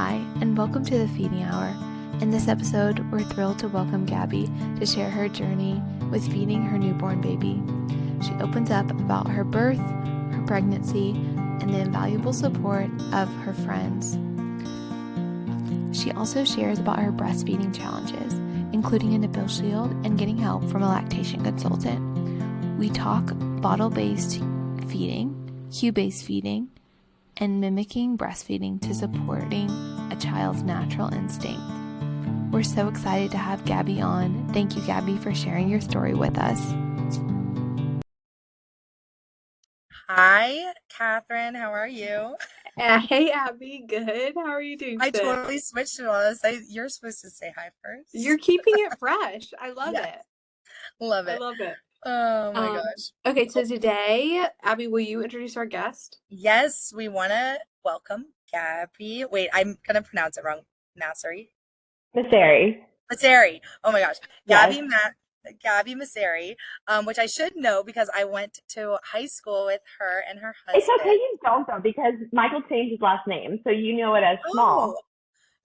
Hi, and welcome to the Feeding Hour. In this episode, we're thrilled to welcome Gabby to share her journey with feeding her newborn baby. She opens up about her birth, her pregnancy, and the invaluable support of her friends. She also shares about her breastfeeding challenges, including a nipple shield and getting help from a lactation consultant. We talk bottle-based feeding, cue-based feeding, and mimicking breastfeeding to supporting a child's natural instinct. We're so excited to have Gabby on. Thank you, Gabby, for sharing your story with us. Hi, Catherine. How are you? Hey, Abby. Good. How are you doing I today? totally switched it on us. You're supposed to say hi first. You're keeping it fresh. I love Yes. it. Love I it. love it. Oh my gosh. Okay, so today, Abby, will you introduce our guest? Yes, we want to welcome Gabby. Wait, I'm going to pronounce it wrong. Masseri. Oh my gosh. Yes. Gabby Masseri, which I should know because I went to high school with her and her husband. It's okay you don't though, because Michael changed his last name, so you know it as Small. Oh,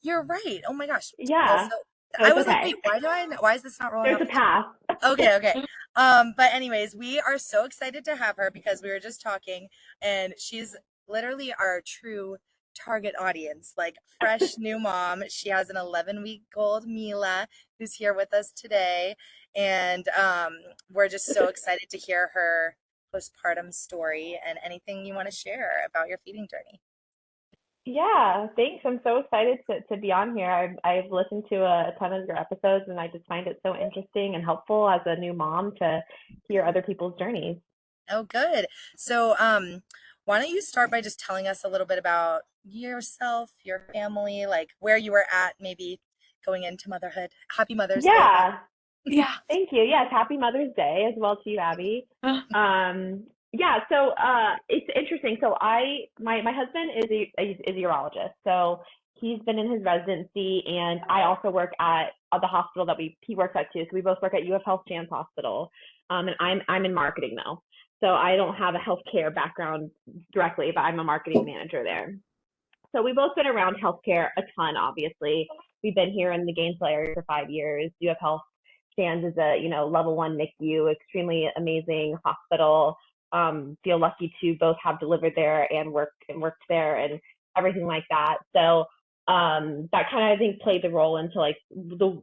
you're right. Oh my gosh. Yeah. Also, So I it's was like, okay. wait, why is this not rolling There's off? a path. Okay. But anyways, we are so excited to have her because we were just talking and she's literally our true target audience, like fresh new mom. She has an 11-week-old Mila who's here with us today. And we're just so excited to hear her postpartum story and anything you want to share about your feeding journey. Yeah, thanks. I'm so excited to be on here. I've listened to a ton of your episodes, and I just find it so interesting and helpful as a new mom to hear other people's journeys. Oh, good. So, why don't you start by just telling us a little bit about yourself, your family, like where you were at, maybe going into motherhood. Happy Mother's Day. Yeah. Yeah. Thank you. Yes, happy Mother's Day as well to you, Abby. Yeah, so it's interesting. So my husband is a urologist. So he's been in his residency, and I also work at the hospital that he works at too. So we both work at UF Health Shands Hospital. And I'm in marketing though. So I don't have a healthcare background directly, but I'm a marketing manager there. So we've both been around healthcare a ton, obviously. We've been here in the Gainesville area for 5 years. UF Health Shands is a level 1 NICU, extremely amazing hospital. Feel lucky to both have delivered there and worked there and everything like that. So that kind of I think played the role into like the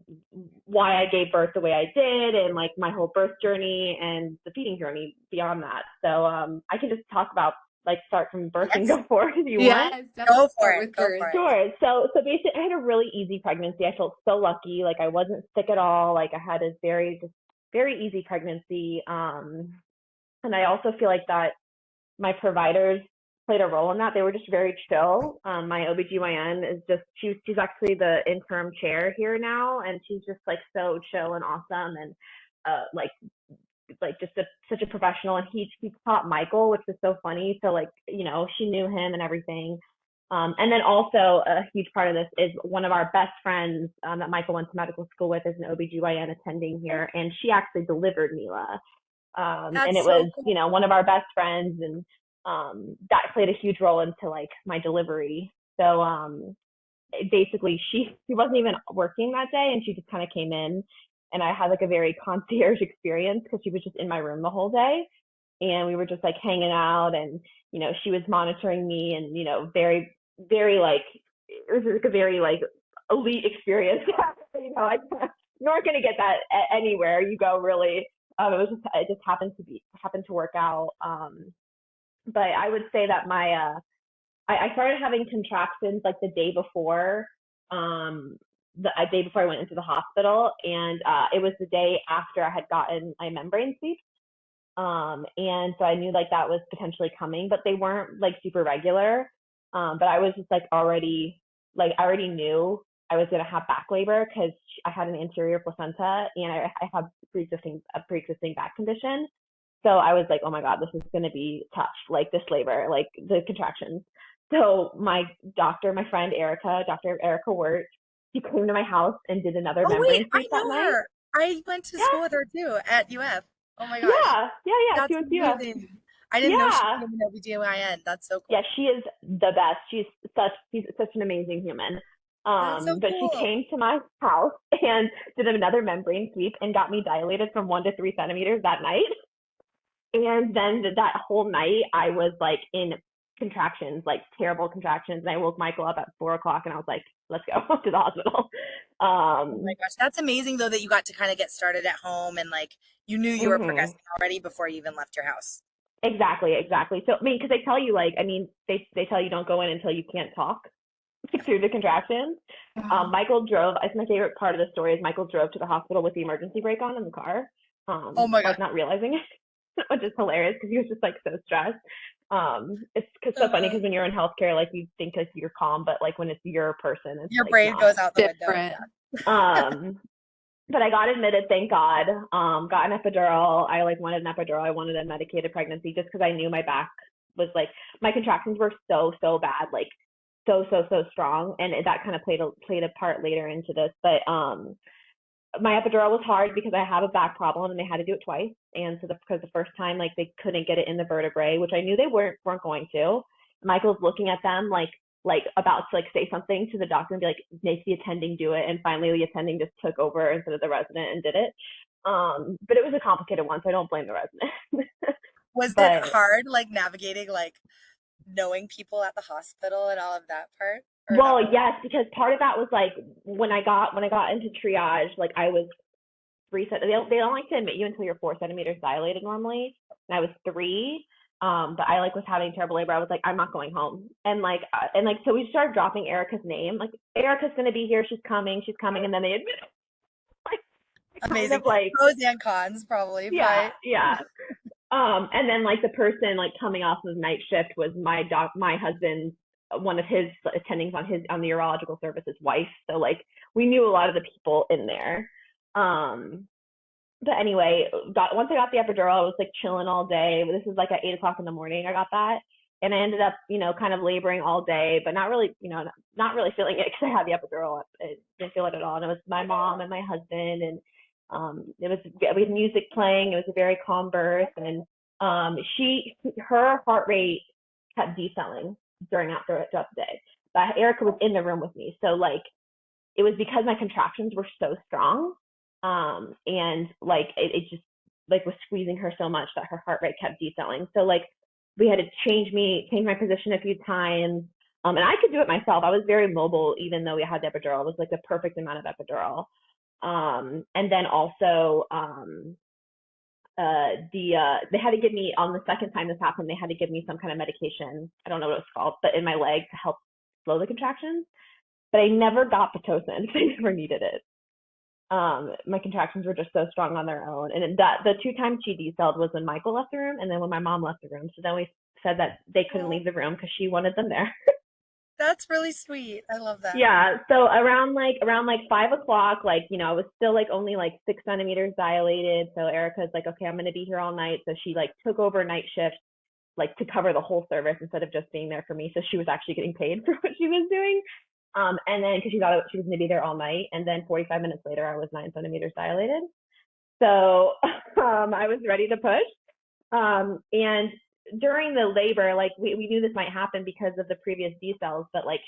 why I gave birth the way I did and like my whole birth journey and the feeding journey beyond that. So I can just talk about like start from birth and go forward if you want. Go for it. Sure. So basically I had a really easy pregnancy. I felt so lucky. Like I wasn't sick at all. Like I had a very easy pregnancy. And I also feel like that my providers played a role in that. They were just very chill. My OBGYN is just she's actually the interim chair here now, and she's just like so chill and awesome and like just such a professional. And he taught Michael, which was so funny. So like she knew him and everything. And then also a huge part of this is one of our best friends that Michael went to medical school with is an OBGYN attending here, and she actually delivered Mila. And it was, cool. One of our best friends, and that played a huge role into like my delivery. So basically she wasn't even working that day, and she just kind of came in, and I had like a very concierge experience because she was just in my room the whole day, and we were just like hanging out, and she was monitoring me, and very like it was like a very like elite experience. You aren't going to get that anywhere you go, really. It just happened to work out. But I would say that I started having contractions like the day before I went into the hospital, and it was the day after I had gotten my membrane sweep. And so I knew like that was potentially coming, but they weren't like super regular. But I was just like I already knew I was going to have back labor because I had an anterior placenta, and I have a pre-existing back condition. So I was like, oh my God, this is going to be tough, like this labor, like the contractions. So my friend Erica, Dr. Erica Wirt, she came to my house and did another membrane sweep that night. I went to school with her too at UF. Oh my gosh. Yeah. She went to UF. I didn't know she Yeah. became an OBGYN. That's so cool. Yeah, she is the best. She's such an amazing human. That's so But she cool. came to my house and did another membrane sweep and got me dilated from 1 to 3 centimeters that night. And then that whole night, I was like in contractions, like terrible contractions. And I woke Michael up at 4 o'clock and I was like, let's go to the hospital. Oh my gosh, that's amazing though that you got to kind of get started at home and like you knew you were progressing already before you even left your house. Exactly. So, I mean, because they tell you, like, I mean, they tell you don't go in until you can't talk through the contractions. Michael drove, I think my favorite part of the story is Michael drove to the hospital with the emergency brake on in the car, Oh my like God. not realizing it, which is hilarious because he was just like so stressed. It's so funny because when you're in healthcare, like you think like you're calm, but like when it's your person, it's Your like brain not. Oh, goes out the different. window. But I got admitted, thank God. Got an epidural. I like wanted an epidural. I wanted a medicated pregnancy just because I knew my back was like, my contractions were so bad, like so strong, and that kind of played a part later into this. But my epidural was hard because I have a back problem and they had to do it twice. And so because the first time, like they couldn't get it in the vertebrae, which I knew they weren't going to. Michael's looking at them like about to like say something to the doctor and be like, make the attending do it. And finally the attending just took over instead of the resident and did it. But it was a complicated one, so I don't blame the resident. Was it hard, like navigating, like knowing people at the hospital and all of that part? Well, yes, because part of that was like when I got into triage, like I was 3 centimeters. They don't like to admit you until you're 4 centimeters dilated normally, and I was 3. But I like was having terrible labor. I was like, I'm not going home, and so we started dropping Erica's name. Like Erica's gonna be here. She's coming, and then they admit it. Like amazing, kind of like pros and cons, probably. Yeah, right? yeah. And then like the person like coming off of night shift was my husband's, one of his attendings on the urological services wife. So like we knew a lot of the people in there. But anyway, once I got the epidural, I was like chilling all day. This is like at 8 o'clock in the morning. I got that, and I ended up, kind of laboring all day, but not really, not really feeling it because I had the epidural. I didn't feel it at all. And it was my mom and my husband, and we had music playing. It was a very calm birth, and her heart rate kept decelerating throughout the day. But Erica was in the room with me, so like it was because my contractions were so strong, and like it just like was squeezing her so much that her heart rate kept decelerating. So like we had to change my position a few times. And I could do it myself. I was very mobile, even though we had the epidural. It was like the perfect amount of epidural. And then also, they had to give me, on the second time this happened, they had to give me some kind of medication. I don't know what it's called, but in my leg to help slow the contractions. But I never got Pitocin because I never needed it. My contractions were just so strong on their own. And the 2 times she decelled was when Michael left the room and then when my mom left the room. So then we said that they couldn't leave the room because she wanted them there. That's really sweet. I love that. Yeah. So around 5 o'clock, like, I was still like only like 6 centimeters dilated. So Erica's like, okay, I'm going to be here all night. So she like took over night shift, like to cover the whole service instead of just being there for me. So she was actually getting paid for what she was doing. And then because she thought she was going to be there all night. And then 45 minutes later, I was 9 centimeters dilated. So I was ready to push. And during the labor, like we knew this might happen because of the previous decels, but like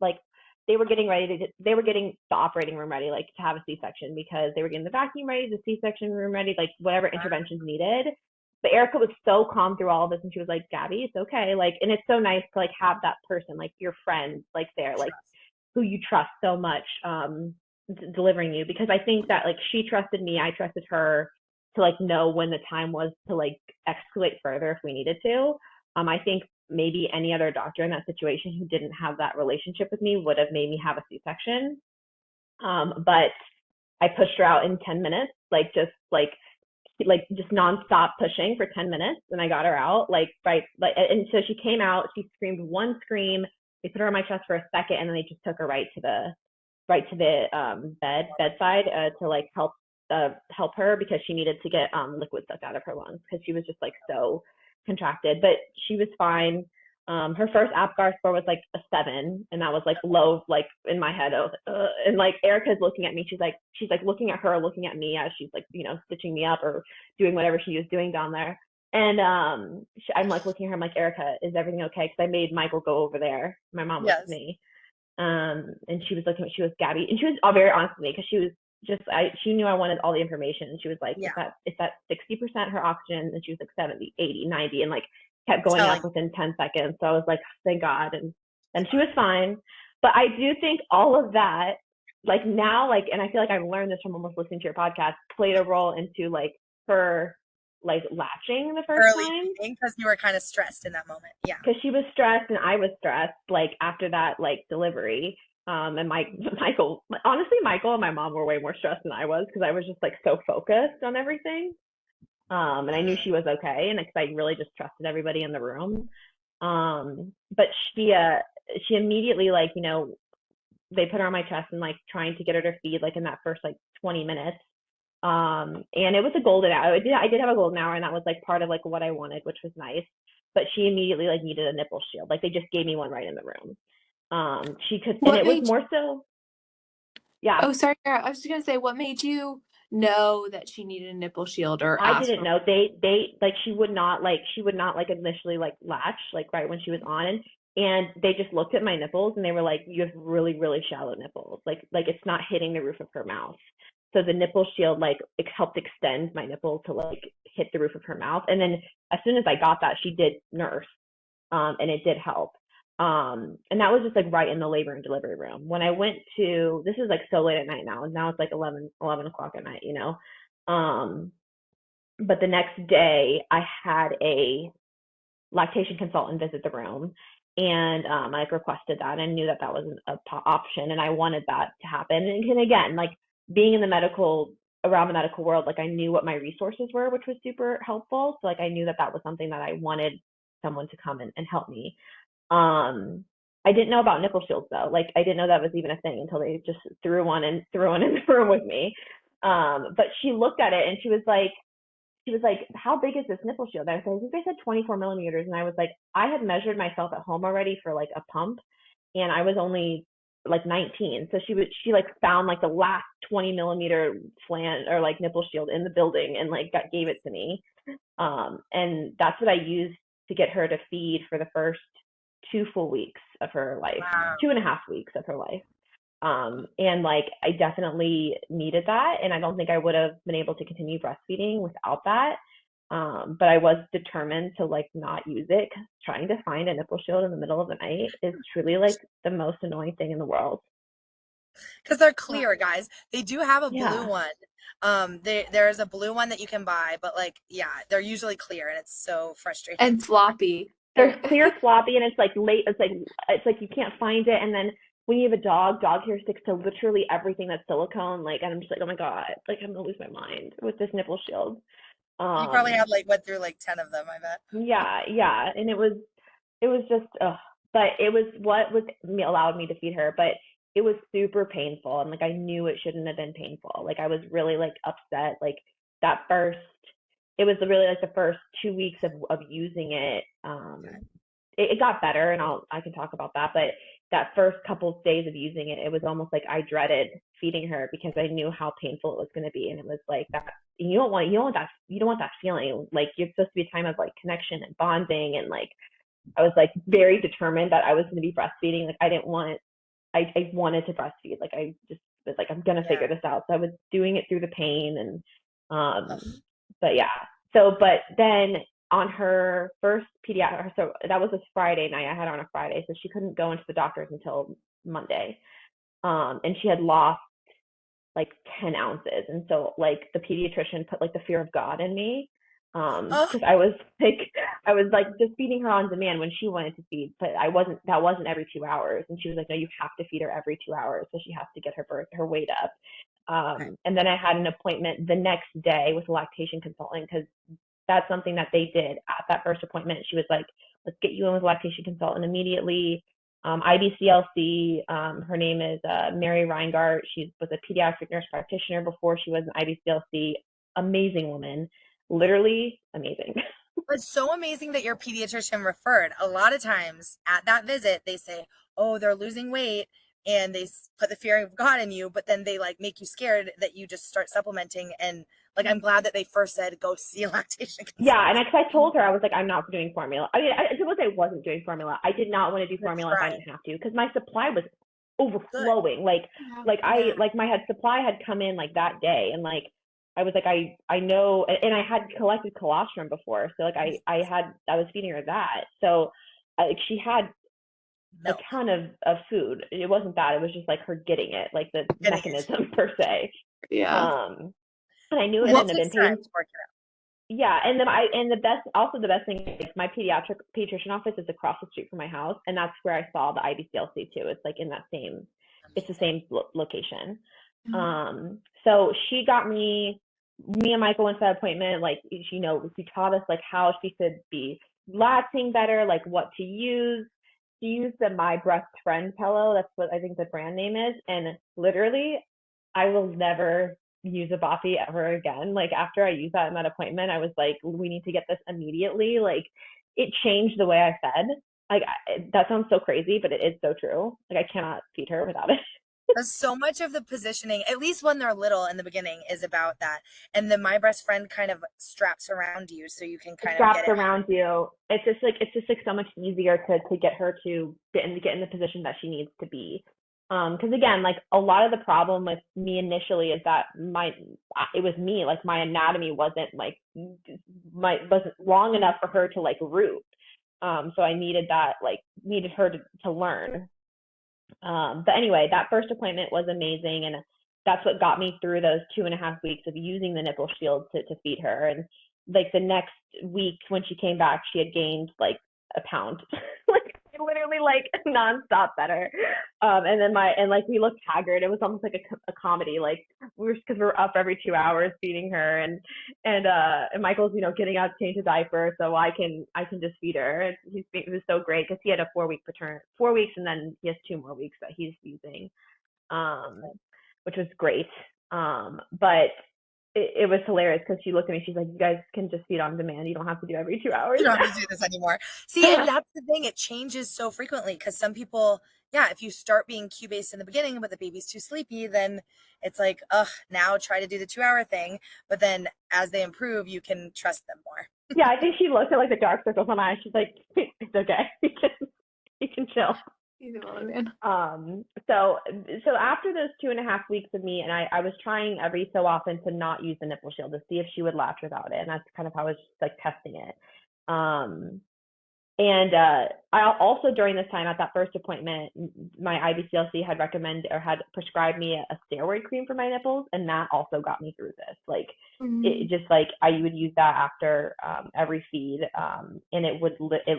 like they were getting the operating room ready, like to have a C-section, because they were getting the vacuum ready, the C-section room ready, like whatever interventions needed. But Erica was so calm through all of this, and she was like, Gabby, it's okay. Like, and it's so nice to like have that person, like your friend, like there, like who you trust so much, delivering you, because I think that like she trusted me, I trusted her to like know when the time was to like escalate further if we needed to. I think maybe any other doctor in that situation who didn't have that relationship with me would have made me have a C-section. But I pushed her out in 10 minutes, like just nonstop pushing for 10 minutes, and I got her out and so she came out, she screamed one scream, they put her on my chest for a second, and then they just took her right to the bedside to like help her, because she needed to get liquid sucked out of her lungs because she was just like so contracted. But she was fine. Her first APGAR score was like a 7, and that was like low, like in my head. I was like, ugh. And like Erica's looking at me, she's like looking at her, looking at me as she's like, stitching me up or doing whatever she was doing down there. And I'm like looking at her, I'm like, Erica, is everything okay? Because I made Michael go over there. My mom was with Yes. me. And she was looking, she was Gabby, and she was all very honest with me because she was she knew I wanted all the information. And she was like, Yeah. it's at 60% her oxygen, and she was like 70, 80, 90, and like kept going Telling. up within 10 seconds. So I was like, thank God. And she was fine. But I do think all of that, like now, like, and I feel like I've learned this from almost listening to your podcast, played a role into like her like latching the first Early time because you were kind of stressed in that moment. Yeah. because she was stressed and I was stressed, like after that like delivery. And Michael, honestly, Michael and my mom were way more stressed than I was because I was just like so focused on everything. And I knew she was okay, and because I really just trusted everybody in the room. But she immediately, like, you know, they put her on my chest and like trying to get her to feed like in that first like 20 minutes. And it was a golden hour. I did have a golden hour, and that was like part of like what I wanted, which was nice. But she immediately like needed a nipple shield. Like they just gave me one right in the room. She could, and What it was made more so, yeah. Oh, sorry, Kara. I was just gonna say, what made you know that she needed a nipple shield or I ask didn't for? know. They like she would not like initially like latch like right when she was on, and they just looked at my nipples and they were like, you have really, really shallow nipples. Like it's not hitting the roof of her mouth. So the nipple shield like it helped extend my nipple to like hit the roof of her mouth. And then as soon as I got that, she did nurse. And it did help. And that was just like right in the labor and delivery room. When I went to, this is like so late at night now. Now it's like 11 o'clock at night, you know? But the next day I had a lactation consultant visit the room, and I requested that and knew that that was an option, and I wanted that to happen. And again, like being in the medical, around the medical world, like I knew what my resources were, which was super helpful. So like I knew that that was something that I wanted someone to come and help me. I didn't know about nipple shields though. Like I didn't know that was even a thing until they just threw one in the room with me. But she looked at it and she was like, how big is this nipple shield? And I was like, I said 24 millimeters. And I was like, I had measured myself at home already for like a pump, and I was only like 19. So she like found like the last 20 millimeter flange or like nipple shield in the building and like gave it to me. And that's what I used to get her to feed for the first 2 full weeks of her life, Wow. 2.5 weeks of her life. And like I definitely needed that, and I don't think I would have been able to continue breastfeeding without that. But I was determined to like not use it, because trying to find a nipple shield in the middle of the night is truly like the most annoying thing in the world. Because they're clear, guys. They do have a blue Yeah. one. There's a blue one that you can buy, but like, yeah, they're usually clear, and it's so frustrating. And floppy. There's clear floppy, and it's like late. It's like you can't find it, and then when you have a dog hair sticks to literally everything that's silicone. Like, and I'm just like, oh my god, like I'm gonna lose my mind with this nipple shield. You probably Um, have like went through like 10 of them, I bet. yeah, and it was just, but it was what was allowed me to feed her, but it was super painful, and like I knew it shouldn't have been painful. Like I was really like upset. Like that first, it was really like the first 2 weeks of using it. It got better, and I can talk about that, but that first couple of days of using it, it was almost like I dreaded feeding her because I knew how painful it was going to be, and it was like that. You don't want that feeling. Like you're supposed to be a time of like connection and bonding, and like I was like very determined that I was going to be breastfeeding. Like I wanted to breastfeed. Like I just was like, I'm going to figure this out. So I was doing it through the pain, and but yeah. So, but then on her first pediatric, so that was this Friday night. I had her on a Friday, so she couldn't go into the doctor's until Monday. And she had lost like 10 ounces. And so like the pediatrician put like the fear of God in me. Because I was like just feeding her on demand when she wanted to feed, but that wasn't every 2 hours. And she was like, no, you have to feed her every 2 hours. So she has to get her weight up. And then I had an appointment the next day with a lactation consultant, because that's something that they did at that first appointment. She was like, let's get you in with a lactation consultant immediately. IBCLC, her name is Mary Reingart. She was a pediatric nurse practitioner before she was an IBCLC. Amazing woman, literally amazing. It's so amazing that your pediatrician referred. A lot of times at that visit, they say, oh, they're losing weight, and they put the fear of God in you, but then they like make you scared that you just start supplementing and Like, I'm glad that they first said, go see a lactation consultant. Yeah, and I told her, I was like, I'm not doing formula. I mean, it wasn't I wasn't doing formula. I did not want to do formula if I didn't have to, because my supply was overflowing. Like my supply had come in like that day, and like I was like, I know, and I had collected colostrum before, so like I was feeding her that, so like she had a ton of food. It wasn't that, it was just like her getting it, like the mechanism per se. And I knew it wouldn't have been pain. Yeah, and then the best thing is my pediatrician office is across the street from my house, and that's where I saw the IBCLC too. It's like in that same, it's the same location. So she got me and Michael went to that appointment. Like, she taught us like how she could be latching better, like what to use. She used the My Breast Friend pillow. That's what I think the brand name is. And literally, I will never use a boppy ever again. Like, after I used that in that appointment, I was like, we need to get this immediately. Like, it changed the way I fed. Like, that sounds so crazy, but it is so true. Like, I cannot feed her without it. So much of the positioning, at least when they're little in the beginning, is about that. And the My Breast Friend kind of straps around you, so you can kind of get it around you. It's just like so much easier to get her to get in the position that she needs to be. Because again, like, a lot of the problem with me initially is that it was me, like, my anatomy wasn't long enough for her to like root. So I needed her to learn. But anyway, that first appointment was amazing, and that's what got me through those 2.5 weeks of using the nipple shield to feed her. And like the next week when she came back, she had gained like a pound. Like, literally, like, nonstop better. And then we looked haggard. It was almost like a comedy. Like, because we're up every 2 hours feeding her, and Michael's getting out to change his diaper, so I can just feed her. It was so great, because he had a 4 weeks, and then he has 2 more weeks that he's using, which was great. But it was hilarious, because she looked at me, she's like, you guys can just feed on demand, you don't have to do every 2 hours. You don't have to do this anymore. See, and that's the thing, it changes so frequently, because some people, if you start being cue-based in the beginning but the baby's too sleepy, then it's like, now try to do the 2-hour thing. But then as they improve, you can trust them more. Yeah, I think she looked at like the dark circles on my eyes. She's like, it's okay, you can chill. So after those 2.5 weeks of me, and I was trying every so often to not use the nipple shield to see if she would latch without it, and that's kind of how I was just like testing it. And I also, during this time at that first appointment, my IBCLC had prescribed me a steroid cream for my nipples, and that also got me through this. Like, it just like I would use that after every feed, and it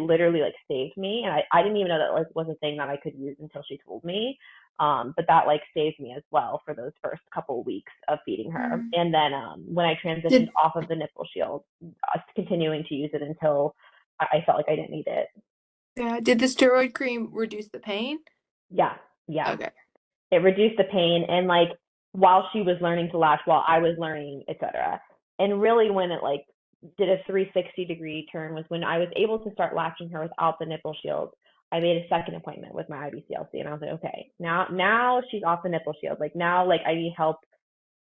literally like saved me. And I didn't even know that like was a thing that I could use until she told me. But that like saved me as well for those first couple of weeks of feeding her. And then when I transitioned off of the nipple shield, continuing to use it until I felt like I didn't need it. Yeah. Did the steroid cream reduce the pain? Yeah. Okay. It reduced the pain, and like while she was learning to latch, while I was learning, etc. And really, when it like did a 360-degree turn was when I was able to start latching her without the nipple shield. I made a second appointment with my IBCLC, and I was like, okay, now she's off the nipple shield. Like, now, like, I need help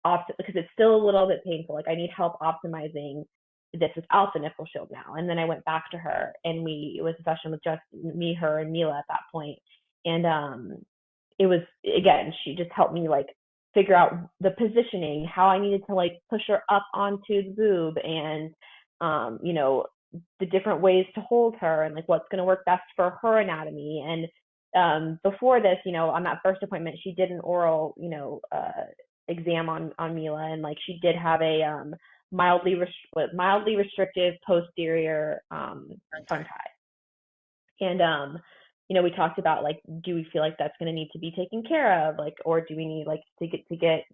because it's still a little bit painful. Like, I need help optimizing this without the nipple shield now. And then I went back to her, and it was a session with just me, her, and Mila at that point. And it was, again, she just helped me like figure out the positioning, how I needed to like push her up onto the boob, and the different ways to hold her, and like what's going to work best for her anatomy. And before this, on that first appointment, she did an oral exam on Mila, and like she did have a mildly restrictive posterior tongue tie. And we talked about like, do we feel like that's going to need to be taken care of, like, or do we need like to get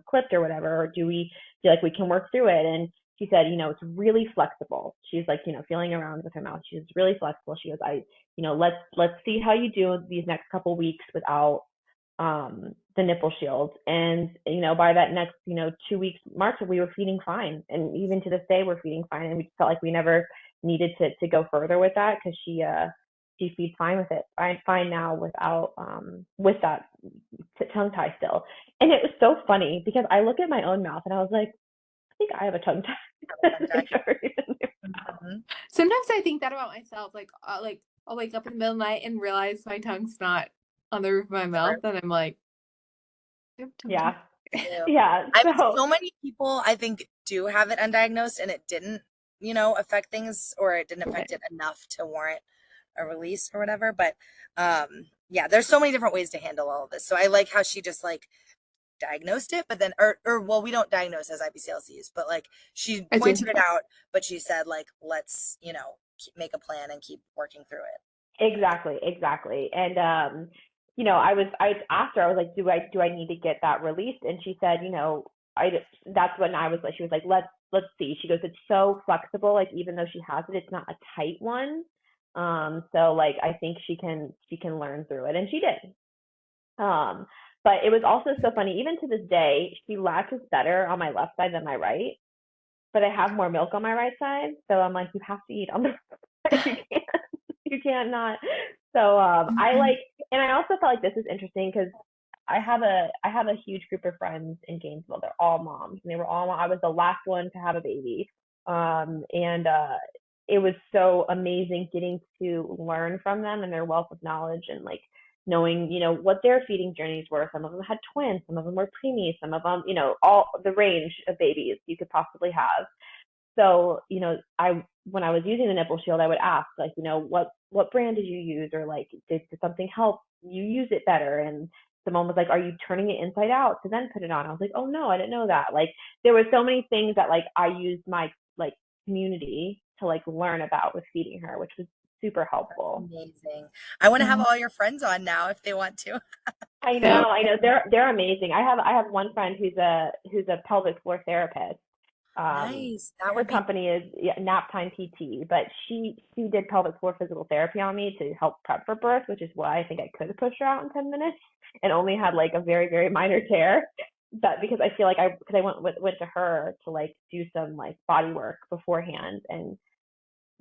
clipped or whatever, or do we feel like we can work through it? And she said, it's really flexible. She's like, feeling around with her mouth. She's really flexible. She goes, let's see how you do these next couple weeks without the nipple shield. And by that next 2 weeks mark, we were feeding fine, and even to this day we're feeding fine, and we felt like we never needed to go further with that, because she feeds fine with it. I'm fine now without with that tongue tie still. And it was so funny, because I look at my own mouth and I was like, think I have a tongue tie. Sometimes I think that about myself. Like I'll wake up in the middle of the night and realize my tongue's not on the roof of my mouth, and I'm like, yeah. Yeah. So many people I think do have it undiagnosed and it didn't, affect things, or it didn't affect it enough to warrant a release or whatever. But yeah, there's so many different ways to handle all of this. So I like how she just like diagnosed it, but then well, we don't diagnose as IBCLCs, but like she pointed it out, but she said like, let's, make a plan and keep working through it. Exactly. And I asked her, I was like, do I need to get that released? And she said, that's when I was like, she was like, let's see. She goes, it's so flexible. Like, even though she has it, it's not a tight one. So like, I think she can learn through it. And she did. But it was also so funny, even to this day, she latches better on my left side than my right, but I have more milk on my right side. So I'm like, you have to eat on the right side. You can't not. So I like, and I also felt like this is interesting because I have a huge group of friends in Gainesville. They're all moms, and they were all, I was the last one to have a baby. And it was so amazing getting to learn from them and their wealth of knowledge, and like knowing, what their feeding journeys were. Some of them had twins, some of them were preemies, some of them, all the range of babies you could possibly have. So, when I was using the nipple shield, I would ask, like, what brand did you use? Or like, did something help you use it better? And someone was like, are you turning it inside out to then put it on? I was like, oh no, I didn't know that. Like, there were so many things that like I used my like community to like learn about with feeding her, which was super helpful. That's amazing. I want to have all your friends on now if they want to. I know. They're amazing. I have one friend who's a pelvic floor therapist. Nice. Her company is Nap Time PT, but she did pelvic floor physical therapy on me to help prep for birth, which is why I think I could have pushed her out in 10 minutes and only had like a very, very minor tear. But because I feel like because I went to her to like do some like body work beforehand, and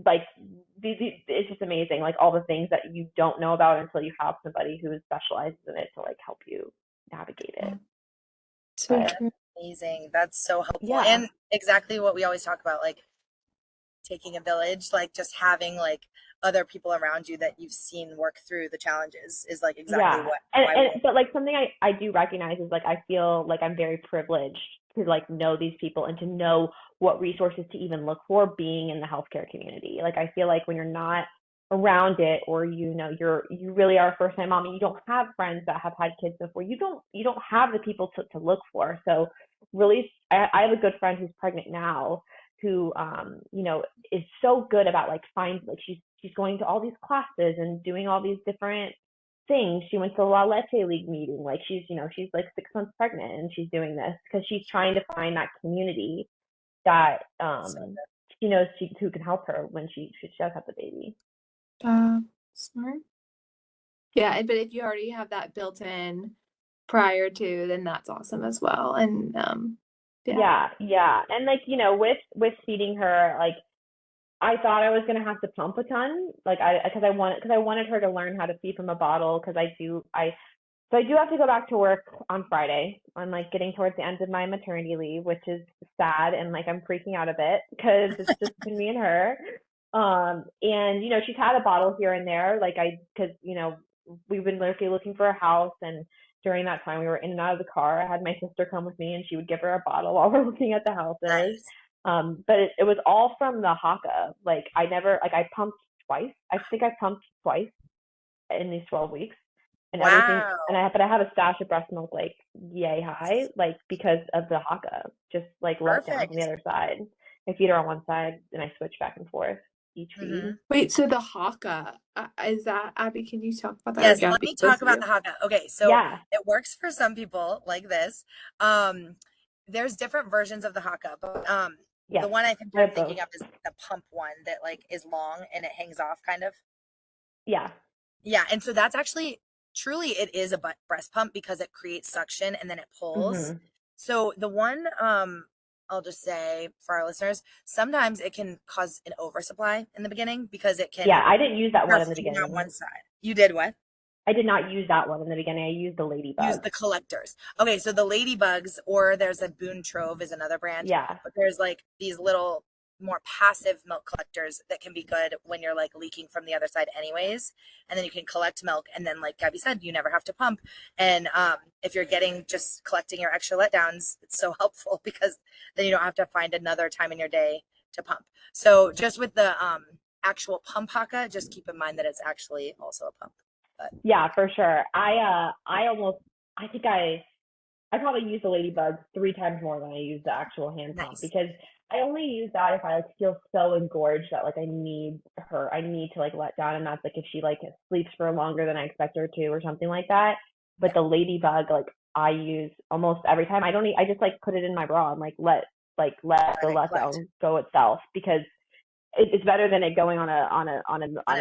like it's just amazing, like all the things that you don't know about until you have somebody who specializes in it to like help you navigate it. So true. Amazing. That's so helpful. Yeah. And exactly what we always talk about, like taking a village, like just having like other people around you that you've seen work through the challenges is like exactly what. But like something I do recognize is like, I feel like I'm very privileged to like know these people and to know what resources to even look for being in the healthcare community. Like, I feel like when you're not around it, or you really are a first time mom and you don't have friends that have had kids before, you don't have the people to look for. So really, I have a good friend who's pregnant now who is so good about like she's going to all these classes and doing all these different things. She went to the La Leche League meeting. Like, she's like 6 months pregnant and she's doing this because she's trying to find that community that she knows who can help her when she does have the baby. Smart. Yeah, but if you already have that built in prior to, then that's awesome as well. And yeah. And like, with feeding her, like, I thought I was gonna have to pump a ton, like because I wanted her to learn how to feed from a bottle, because I do have to go back to work on Friday. I'm like getting towards the end of my maternity leave, which is sad, and like I'm freaking out a bit because it's just been me and her. And she's had a bottle here and there, like because we've been looking for a house, and during that time we were in and out of the car. I had my sister come with me and she would give her a bottle while we're looking at the houses. Nice. But it was all from the Haka. Like, I pumped twice. I think I pumped twice in these 12 weeks. And everything, but I have a stash of breast milk, like yay high, like because of the Haka, just like let down on the other side. I feed her on one side and I switch back and forth each feed. Wait, so the Haka, is that, Abby, can you talk about that? Yes, let me talk about the Haka. Okay, so it works for some people like this. There's different versions of the Haka, but the one I think you're thinking of is the pump one that like is long and it hangs off kind of. Yeah, and so that's actually truly, it is a breast pump because it creates suction and then it pulls. So the one, I'll just say for our listeners, sometimes it can cause an oversupply in the beginning because it can. Yeah, I didn't use that one in the beginning. On one side. You did what? I did not use that one in the beginning. I used the Use ladybug. the collectors. Okay, so the ladybugs, or there's a Boone Trove is another brand. Yeah. But there's like these little more passive milk collectors that can be good when you're like leaking from the other side anyways. And then you can collect milk, and then like Gabby said, you never have to pump. And if you're getting just collecting your extra letdowns, it's so helpful because then you don't have to find another time in your day to pump. So just with the actual pump haka, just keep in mind that it's actually also a pump. But Yeah, for sure. I think I probably use the ladybug 3 times more than I use the actual hand pump, nice. because I only use that if I like feel so engorged that like I need to like let down, and that's like if she like sleeps for longer than I expect her to or something like that. But Yeah. the ladybug, like I use almost every time. I just like put it in my bra and like let the let down go itself, because it's better than it going on a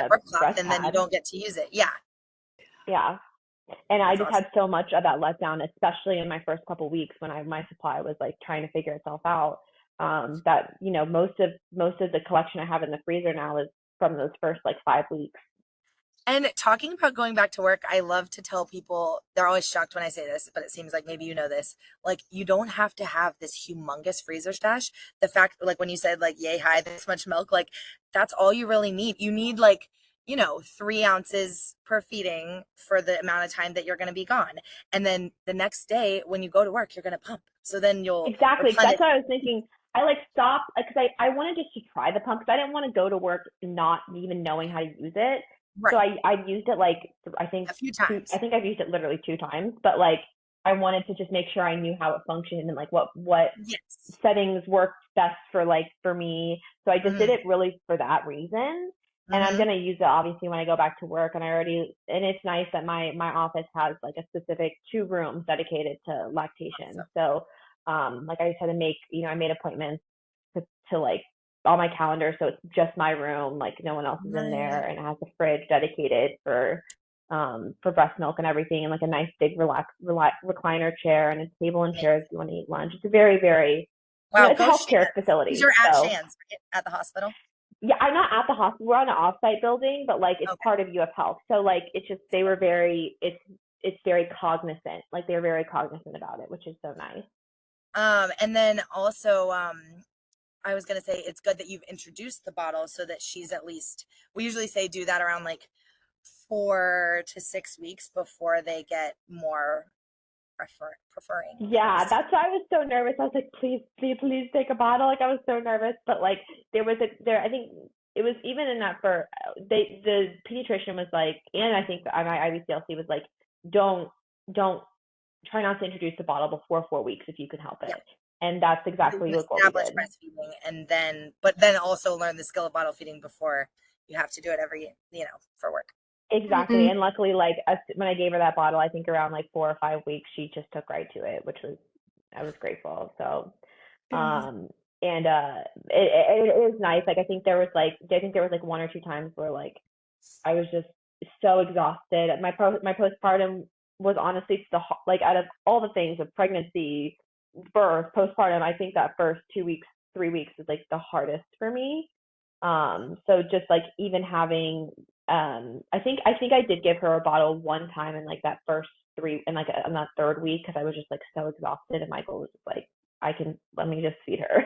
Burp cloth, breast and then you pad. don't get to use it. Yeah. Yeah. And I That's just awesome. had so much of that letdown, especially in my first couple weeks when my supply was like trying to figure itself out. That most of the collection I have in the freezer now is from those first like 5 weeks. And talking about going back to work, I love to tell people, they're always shocked when I say this, but it seems like maybe you know this. Like, you don't have to have this humongous freezer stash. The fact, like when you said like, yay, hi, this much milk, like that's all you really need. You need like, 3 ounces per feeding for the amount of time that you're going to be gone. And then the next day when you go to work, you're going to pump. So then you'll Exactly. replenish. That's what I was thinking. I like stopped because I wanted just to try the pump, because I didn't want to go to work not even knowing how to use it. So Right. I used it like I think A few times. I think I've used it literally 2 times, but like I wanted to just make sure I knew how it functioned and like what Yes. settings worked best for me. So I just did it really for that reason. And I'm gonna use it obviously when I go back to work. And it's nice that my office has like a specific 2 rooms dedicated to lactation. Awesome. So like I just had to make I made appointments to like on my calendar, so it's just my room, like no one else is in there, and it has a fridge dedicated for breast milk and everything, and like a nice big recliner chair and a table and chairs if you want to eat lunch. It's a very, very Wow, it's a go healthcare Shands. facility. You're at So Shands, right? At the hospital? yeah, I'm not at the hospital. We're on an offsite building, but like it's Okay. part of UF Health. So like it's just it's very cognizant. Like they're very cognizant about it, which is so nice. And then also, I was gonna say it's good that you've introduced the bottle so that she's at least, we usually say do that around like 4 to 6 weeks before they get more preferring. Yeah, that's why I was so nervous. I was like, please, please, please take a bottle. Like I was so nervous, but like I think it was even in that the pediatrician was like, and I think my IBCLC was like, don't try not to introduce the bottle before 4 weeks if you can help it. Yeah. And that's exactly what we did. Breastfeeding, and then also learn the skill of bottle feeding before you have to do it every, for work. Exactly. And luckily, like when I gave her that bottle, I think around like 4 or 5 weeks, she just took right to it, I was grateful. So, and it is nice. Like I think there was like 1 or 2 times where like I was just so exhausted. My postpartum was honestly like out of all the things of pregnancy, birth, postpartum, I think that first 2 weeks, 3 weeks is like the hardest for me. So just like even having I think I did give her a bottle one time in like that first 3 and like on that 3rd week, because I was just like so exhausted, and Michael was just like, let me just feed her.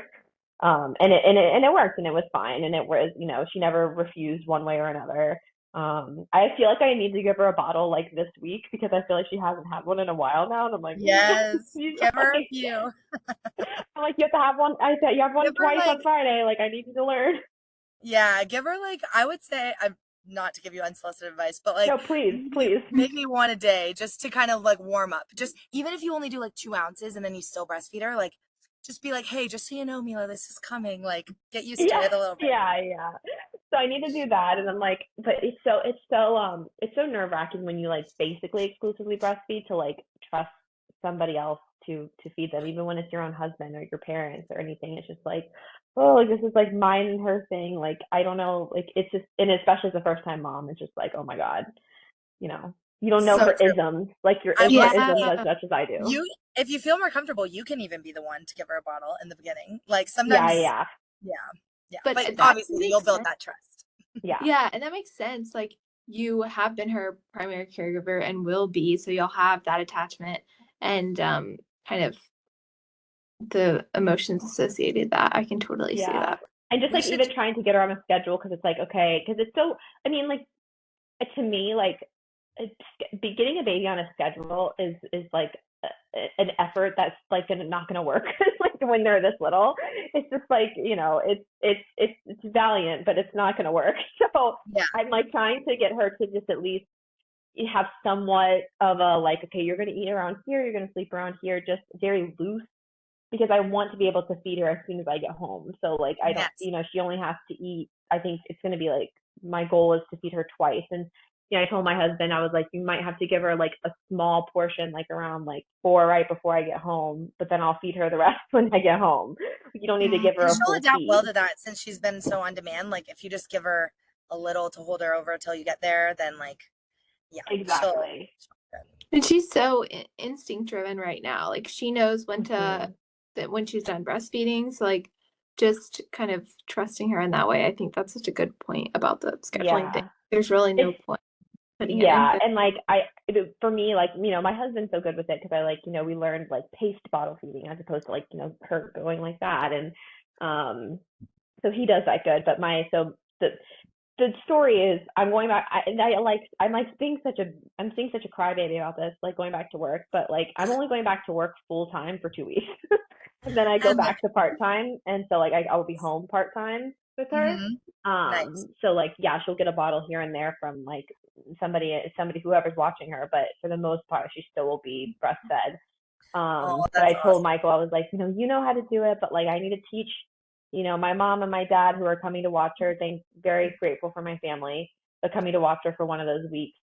And it worked, and it was fine, and it was, she never refused one way or another. I feel like I need to give her a bottle like this week, because I feel like she hasn't had one in a while now, and I'm like, yes, give her a few. I'm like, you have to have one. I said you have one twice on Friday. Like I need you to learn. Yeah, give her like, I would say, I'm not to give you unsolicited advice, but like, no, please, maybe one a day, just to kind of like warm up. Just even if you only do like 2 ounces and then you still breastfeed her, like just be like, hey, just so you know, Mila, this is coming. Like, get used to it a little bit. Yeah. So I need to do that, and I'm like, but it's so nerve wracking when you like basically exclusively breastfeed to like trust somebody else to feed them, even when it's your own husband or your parents or anything. It's just like, oh, like this is like mine and her thing. Like I don't know, like it's just, and especially as a first time mom, it's just like, oh my god, you don't know her isms, like your isms as much as I do. If you feel more comfortable, you can even be the one to give her a bottle in the beginning. Like sometimes, yeah. But obviously you'll build that trust. Yeah, and that makes sense. Like you have been her primary caregiver and will be, so you'll have that attachment and kind of the emotions associated that. I can totally see Yeah. that. And just We like should even trying to get her on a schedule because it's like, okay, because it's so, I mean, like to me, like getting a baby on a schedule is like an effort that's like not going to work like when they're this little. It's just like, you know, it's valiant, but it's not going to work. So yeah. I'm like trying to get her to just at least have somewhat of a like, okay, you're going to eat around here, you're going to sleep around here, just very loose, because I want to be able to feed her as soon as I get home. So like I don't, Yes. you know, she only has to eat. I think it's going to be like my goal is to feed her twice. And you know, I told my husband, I was like, you might have to give her like a small portion, like around like 4 right before I get home, but then I'll feed her the rest when I get home. You don't need to give her And a she'll full adapt well feed. to that since she's been so on demand. Like if you just give her a little to hold her over until you get there, then like, yeah, she'll. Exactly. And she's so instinct driven right now. Like she knows when Mm-hmm. that when she's done breastfeeding. So like just kind of trusting her in that way. I think that's such a good point about the scheduling thing. Yeah. There's really no It's point putting it in. Yeah, But and like for me, like you know, my husband's so good with it because I like you know we learned like paced bottle feeding as opposed to like you know her going like that, and um, so he does that good. But the story is I'm going back, and I'm like being such a crybaby about this, like going back to work, but like I'm only going back to work full time for 2 weeks, and then I go And like, back to part time, and so like I'll be home part time with her. nice. So like yeah, she'll get a bottle here and there from like somebody whoever's watching her, but for the most part she still will be breastfed. Oh, But that's I told awesome. Michael, I was like, you know how to do it, but like I need to teach, you know, my mom and my dad who are coming to watch her. Very grateful for my family, but coming to watch her for one of those weeks,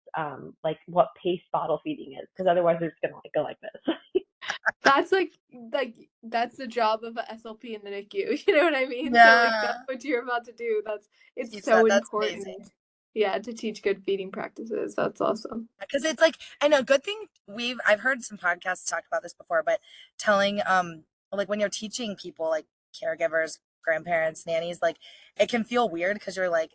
like what pace bottle feeding is, because otherwise they're just gonna like go like this. that's like that's the job of a SLP in the NICU. You know what I mean? So like Yeah. that's what you're about to do. It's Teach so that. That's amazing. important. Yeah, to teach good feeding practices. That's awesome. Because it's like, I know, good thing I've heard some podcasts talk about this before, but telling, like when you're teaching people, like caregivers, grandparents, nannies, like it can feel weird because they're like,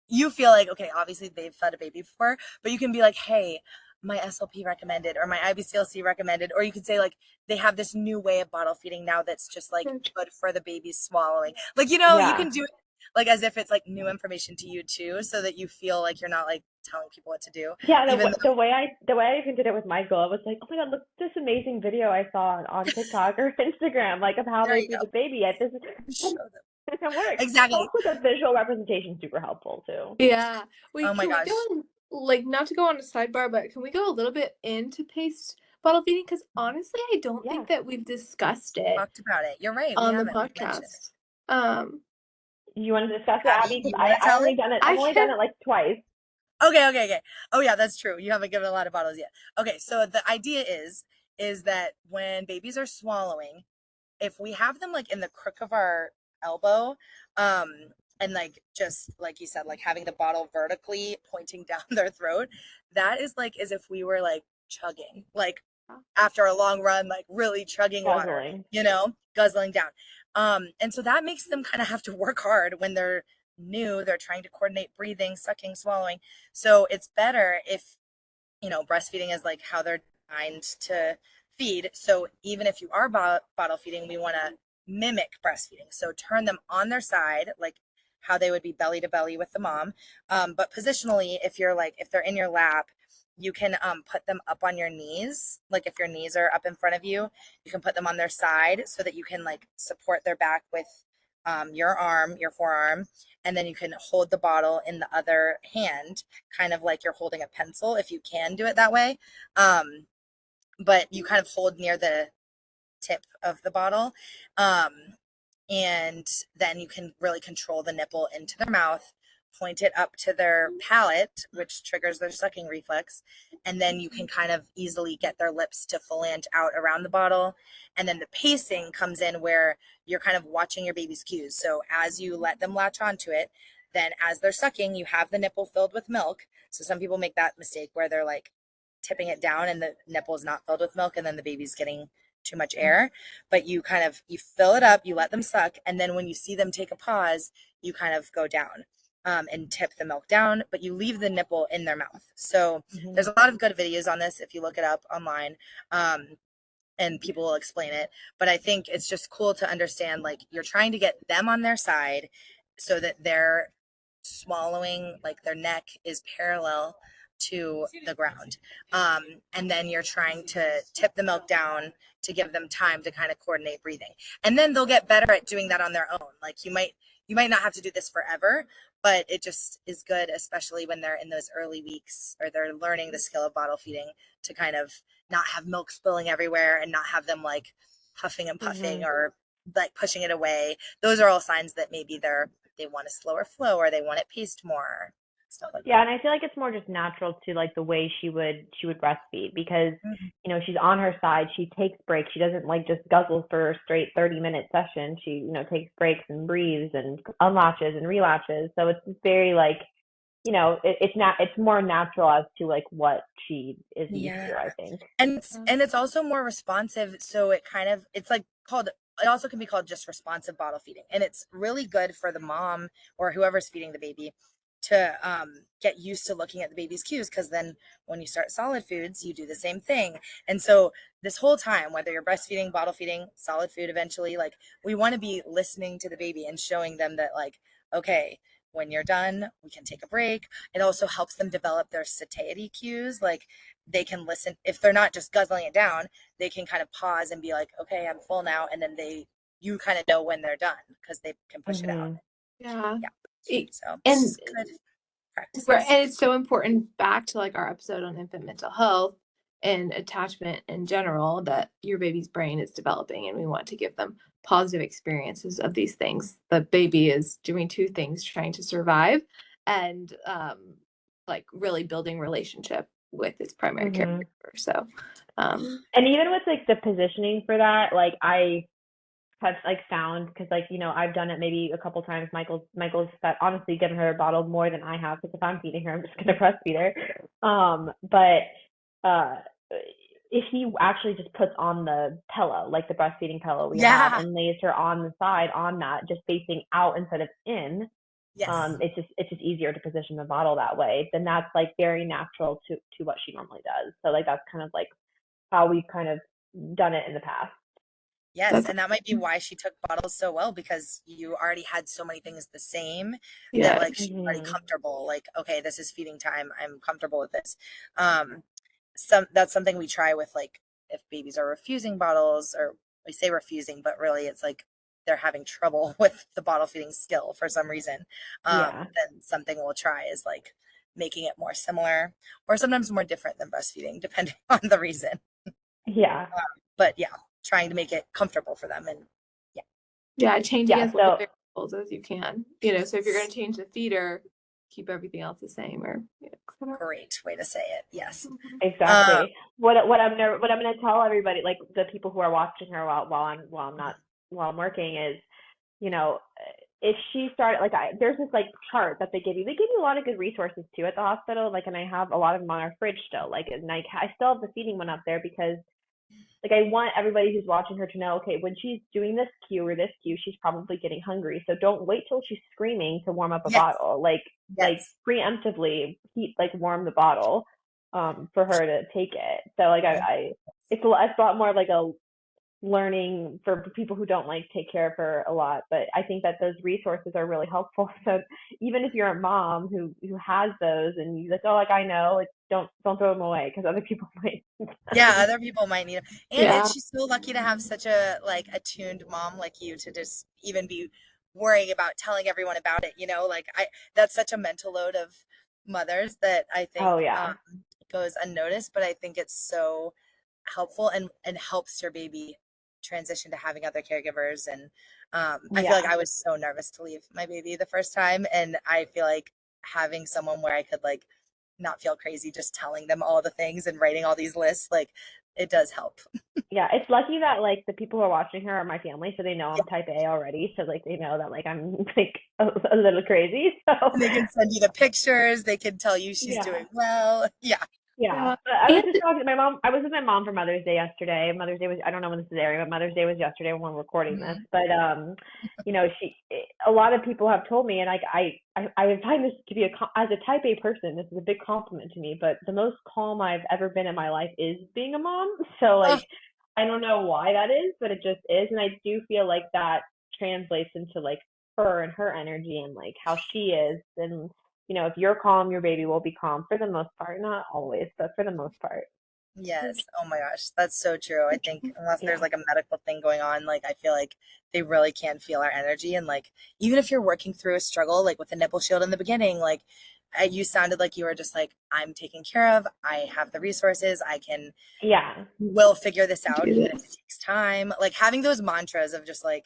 you feel like, okay, obviously they've fed a baby before, but you can be like, hey, my SLP recommended, or my IBCLC recommended, or you could say like, they have this new way of bottle feeding now that's just like good for the baby's swallowing. Like, you know, you Yeah. can do it like as if it's like new information to you too, so that you feel like you're not like telling people what to do. Yeah, Even the way I even did it with Michael, I was like, oh my god, look this amazing video I saw on TikTok or Instagram, like of how there they you feed go. the baby. Show them. It works. Exactly. Helps with a visual representation, super helpful too. Yeah. Oh Wait, my can we gosh. go like not to go on a sidebar, but can we go a little bit into paced bottle feeding? Because honestly, I don't Yeah. think that we've discussed it Talked about it. You're right. We on the haven't mentioned it. podcast. Um, You want to discuss it, Gabby, Abby? Because you want to I tell only it? done it. I I've only done can. it like twice. Okay. Oh yeah, that's true. You haven't given a lot of bottles yet. Okay, so the idea is that when babies are swallowing, if we have them like in the crook of our elbow, um, and like just like you said, like having the bottle vertically pointing down their throat, that is like as if we were like chugging, like after a long run, like really chugging water, Guzzling. you know, guzzling down. And so that makes them kind of have to work hard when they're new, they're trying to coordinate breathing, sucking, swallowing. So it's better if, you know, breastfeeding is like how they're designed to feed. So even if you are bottle feeding, we want to mimic breastfeeding. So turn them on their side, like how they would be belly to belly with the mom. But positionally, if they're in your lap, you can put them up on your knees. Like if your knees are up in front of you, you can put them on their side so that you can like support their back with your forearm, and then you can hold the bottle in the other hand, kind of like you're holding a pencil if you can do it that way. But you kind of hold near the tip of the bottle. Um, and then you can really control the nipple into their mouth, point it up to their palate, which triggers their sucking reflex, and then you can kind of easily get their lips to flange out around the bottle. And then the pacing comes in where you're kind of watching your baby's cues. So as you let them latch onto it, then as they're sucking, you have the nipple filled with milk. So some people make that mistake where they're like tipping it down and the nipple is not filled with milk, and then the baby's getting too much air. But you fill it up, you let them suck, and then when you see them take a pause, you kind of go down. and tip the milk down, but you leave the nipple in their mouth. So there's a lot of good videos on this if you look it up online. And people will explain it. But I think it's just cool to understand, like, you're trying to get them on their side so that they're swallowing, like their neck is parallel to the ground. And then you're trying to tip the milk down to give them time to kind of coordinate breathing. And then they'll get better at doing that on their own. Like you might not have to do this forever, but it just is good, especially when they're in those early weeks or they're learning the skill of bottle feeding, to kind of not have milk spilling everywhere and not have them like huffing and puffing or like pushing it away. Those are all signs that maybe they want a slower flow or they want it paced more, stuff like that. And I feel like it's more just natural to like the way she would breastfeed, because you know, she's on her side, she takes breaks, she doesn't like just guzzle for a straight 30-minute session. She, you know, takes breaks and breathes and unlatches and relatches. So it's very like, you know, it's more natural as to like what she is used to, I think. And it's also more responsive. So it's like it also can be called just responsive bottle feeding. And it's really good for the mom or whoever's feeding the baby to get used to looking at the baby's cues, because then when you start solid foods, you do the same thing. And so this whole time, whether you're breastfeeding, bottle feeding, solid food eventually, like we want to be listening to the baby and showing them that like, okay, when you're done, we can take a break. It also helps them develop their satiety cues. Like they can listen. If they're not just guzzling it down, they can kind of pause and be like, okay, I'm full now. And then you kind of know when they're done because they can push it out. Yeah. So and it's good practice. And it's so important, back to like our episode on infant mental health and attachment in general, that your baby's brain is developing and we want to give them positive experiences of these things. The baby is doing two things: trying to survive and like really building relationship with its primary caregiver. So and even with like the positioning for that, like I have like found, because like, you know, I've done it maybe a couple times. Michael's honestly given her a bottle more than I have, because if I'm feeding her, I'm just gonna breastfeed her. But if he actually just puts on the pillow, like the breastfeeding pillow we have, and lays her on the side on that, just facing out instead of in, it's just easier to position the bottle that way. Then that's like very natural to what she normally does. So like that's kind of like how we've kind of done it in the past. Yes, and that might be why she took bottles so well, because you already had so many things the same that like she's already comfortable. Like, okay, this is feeding time. I'm comfortable with this. That's something we try with, like, if babies are refusing bottles, or we say refusing, but really it's like they're having trouble with the bottle feeding skill for some reason. Then something we'll try is like making it more similar, or sometimes more different than breastfeeding, depending on the reason. But yeah, trying to make it comfortable for them. And changing as little variables as you can, you know. So if you're going to change the feeder, keep everything else the same, or great way to say it. Yes, exactly. What I'm going to tell everybody, like the people who are watching her while I'm working, is, you know, if she started, like, there's this like chart that they give you. They give you a lot of good resources too at the hospital. Like, and I have a lot of them on our fridge still. Like, and I still have the feeding one up there, because like I want everybody who's watching her to know, okay, when she's doing this cue or this cue, she's probably getting hungry. So don't wait till she's screaming to warm up a bottle. Like preemptively warm the bottle for her to take it. So like it's a lot more like a learning for people who don't like take care of her a lot. But I think that those resources are really helpful. So even if you're a mom who has those and you're like, oh, like I know, don't throw them away, because other people might. Other people might need them. And she's so lucky to have such a like attuned mom like you, to just even be worrying about telling everyone about it. You know, like that's such a mental load of mothers that I think goes unnoticed. But I think it's so helpful and helps your baby transition to having other caregivers. And I feel like I was so nervous to leave my baby the first time, and I feel like having someone where I could like not feel crazy just telling them all the things and writing all these lists, like it does help. It's lucky that like the people who are watching her are my family, so they know I'm type A already, so like they know that like I'm like a little crazy, so and they can send you the pictures, they can tell you she's doing well. Yeah. But I was just talking to my mom. I was with my mom for Mother's Day yesterday. Mother's Day was, I don't know when this is airing, but Mother's Day was yesterday when we're recording this. But a lot of people have told me, and like I find this to be as a type A person, this is a big compliment to me. But the most calm I've ever been in my life is being a mom. So like, I don't know why that is, but it just is, and I do feel like that translates into like her and her energy and like how she is. And if you're calm, your baby will be calm for the most part. Not always, but for the most part. Yes. Oh my gosh. That's so true. I think unless there's Yeah. like a medical thing going on, like I feel like they really can feel our energy. And like, even if you're working through a struggle, like with the nipple shield in the beginning, like you sounded like you were just like, I'm taken care of. I have the resources. Yeah. We'll figure this out, even if it takes time. Like having those mantras of just like,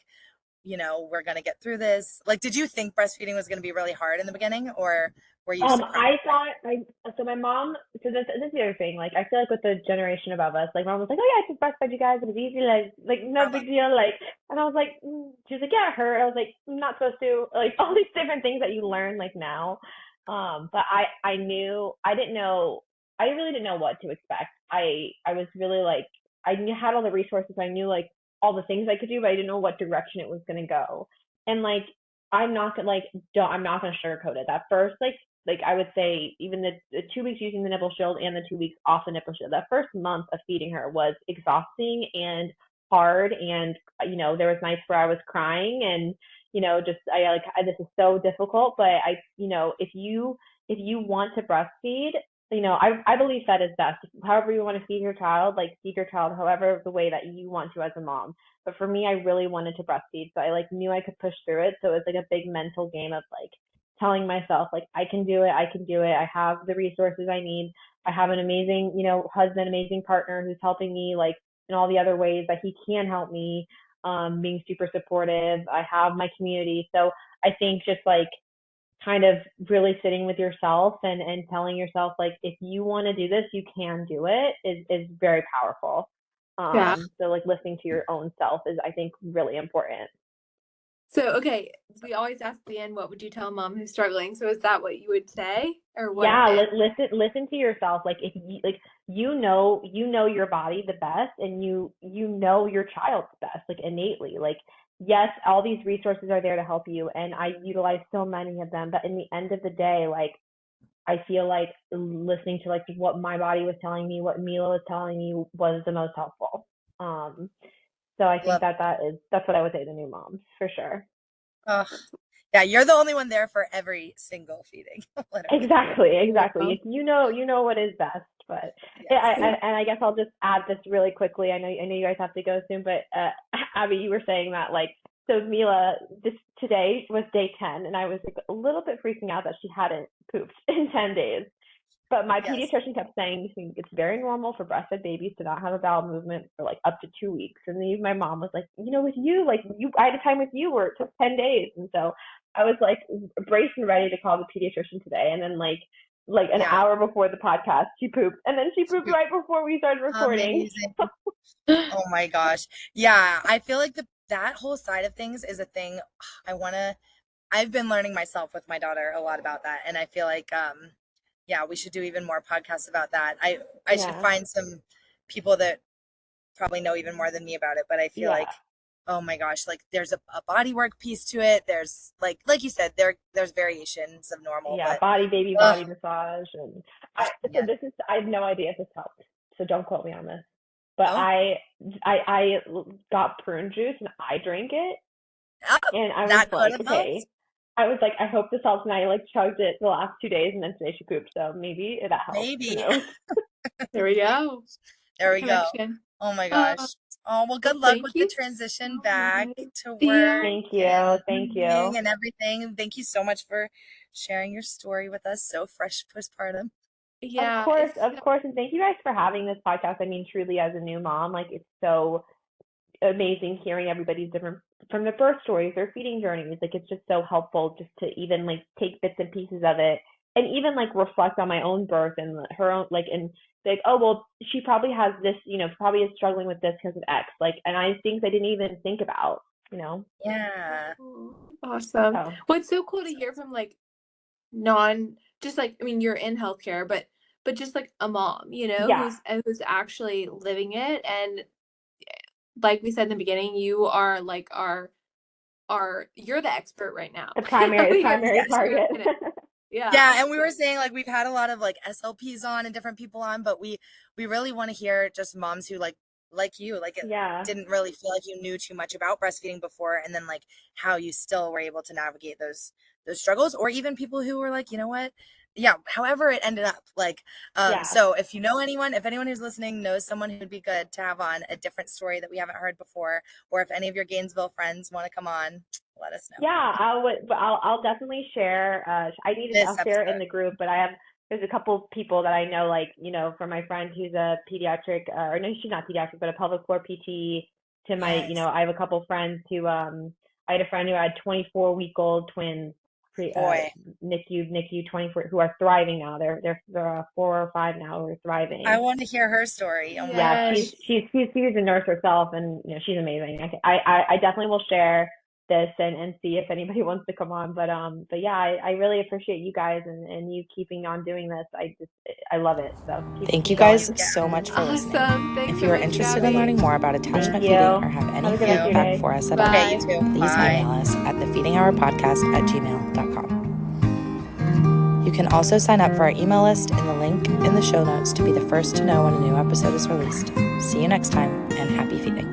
we're going to get through this. Like, did you think breastfeeding was going to be really hard in the beginning, or were you surprised? So my mom, so this is the other thing, like, I feel like with the generation above us, like, mom was like, oh yeah, I just breastfed you guys, it was easy, like, no big deal, like, and I was like, she was like, yeah, it hurt. I was like, I'm not supposed to, like, all these different things that you learn, like, now, but I knew, I really didn't know what to expect. I was really, like, had all the resources, I knew, like, all the things I could do, but I didn't know what direction it was going to go, and, like, I'm not gonna, like, I'm not gonna sugarcoat it. That first, like I would say, even the 2 weeks using the nipple shield and the 2 weeks off the nipple shield, that first month of feeding her was exhausting and hard. And there was nights where I was crying, and just this is so difficult. But if you want to breastfeed, I believe that is best. However you want to feed your child, like feed your child however the way that you want to as a mom. But for me, I really wanted to breastfeed, so I like knew I could push through it. So it was like a big mental game of like telling myself like I can do it, I can do it. I have the resources I need. I have an amazing, husband, amazing partner who's helping me like in all the other ways that he can help me, being super supportive. I have my community. So I think just like kind of really sitting with yourself and telling yourself like if you want to do this, you can do it is very powerful. So like listening to your own self is I think really important. So, okay, we always ask at the end, what would you tell a mom who's struggling? So is that what you would say? Or what? Yeah, listen to yourself. Like if you like you know your body the best, and you know your child's best, like innately. Like yes, all these resources are there to help you, and I utilize so many of them, but in the end of the day, like I feel like listening to like what my body was telling me, what Mila was telling me was the most helpful. So I think that's what I would say to new moms for sure. Yeah, you're the only one there for every single feeding. Exactly. If you know what is best. But I guess I'll just add this really quickly. I know you guys have to go soon, but Abby, you were saying that like so Mila, today was day 10, and I was like a little bit freaking out that she hadn't pooped in 10 days. But my pediatrician kept saying it's very normal for breastfed babies to not have a bowel movement for like up to 2 weeks. And then my mom was like, with you, like I had a time with you where it took 10 days. And so I was like braced and ready to call the pediatrician today. And then like an hour before the podcast, she pooped. And then she pooped right before we started recording. Amazing. Oh my gosh. Yeah, I feel like that whole side of things is a thing I've been learning myself with my daughter a lot about that. And I feel like we should do even more podcasts about that. I should find some people that probably know even more than me about it, but I feel like, oh my gosh, like there's a body work piece to it. There's like you said, there's variations of normal. Yeah, but, body massage. And I have no idea if this helped, so don't quote me on this. But I got prune juice and I drank it. And I was like, okay. I was like, I hope this helps. And I like chugged it the last 2 days, and then today she pooped. So maybe that helps. Maybe. There we go. Oh my gosh. Well, good luck with the transition back to work. Thank you. And everything. Thank you so much for sharing your story with us. So fresh postpartum. Yeah. Of course. And thank you guys for having this podcast. I mean, truly, as a new mom, like it's so amazing hearing everybody's different from their birth stories, their feeding journeys. Like it's just so helpful just to even like take bits and pieces of it, and even like reflect on my own birth and her own like, and like, oh well, she probably has this, probably is struggling with this because of X, like, and I think I didn't even think about. Yeah. Awesome. Well, it's so cool to hear from like just like, I mean, you're in healthcare, but but just like a mom, you know, Yeah. who's actually living it. And like we said in the beginning, you are like you're the expert right now. The primary Yes, target. Yeah, and we were saying like we've had a lot of like SLPs on and different people on, but we really want to hear just moms who like you, like Yeah. didn't really feel like you knew too much about breastfeeding before, and then like how you still were able to navigate those struggles, or even people who were like, you know what, yeah, however it ended up, like Yeah. so if you know anyone, if anyone who's listening knows someone who'd be good to have on a different story that we haven't heard before, or if any of your Gainesville friends want to come on, let us know. Yeah, I'll definitely share. I'll share it in the group, but there's a couple people that I know, like, you know, from my friend who's a pediatric, or no, she's not pediatric, but a pelvic floor PT, to my, Yes. you know, I have a couple friends who, I had a friend who had 24-week-old twins, NICU 24, who are thriving now. They're 4 or 5 now, who are thriving. I want to hear her story. Oh my Yeah, gosh. she's a nurse herself, and you know, she's amazing. I definitely will share this and see if anybody wants to come on. But yeah, I really appreciate you guys and you keeping on doing this. I love it. So Thank you keep going. guys so much for listening. Thanks If so you are much, interested Gabby. in learning more about attachment Thank feeding you. or have any Have a good rest of your feedback day. for us at Bye. all, Okay, you too. please Bye. email us at thefeedinghourpodcast@gmail.com. You can also sign up for our email list in the link in the show notes to be the first to know when a new episode is released. See you next time, and happy feeding.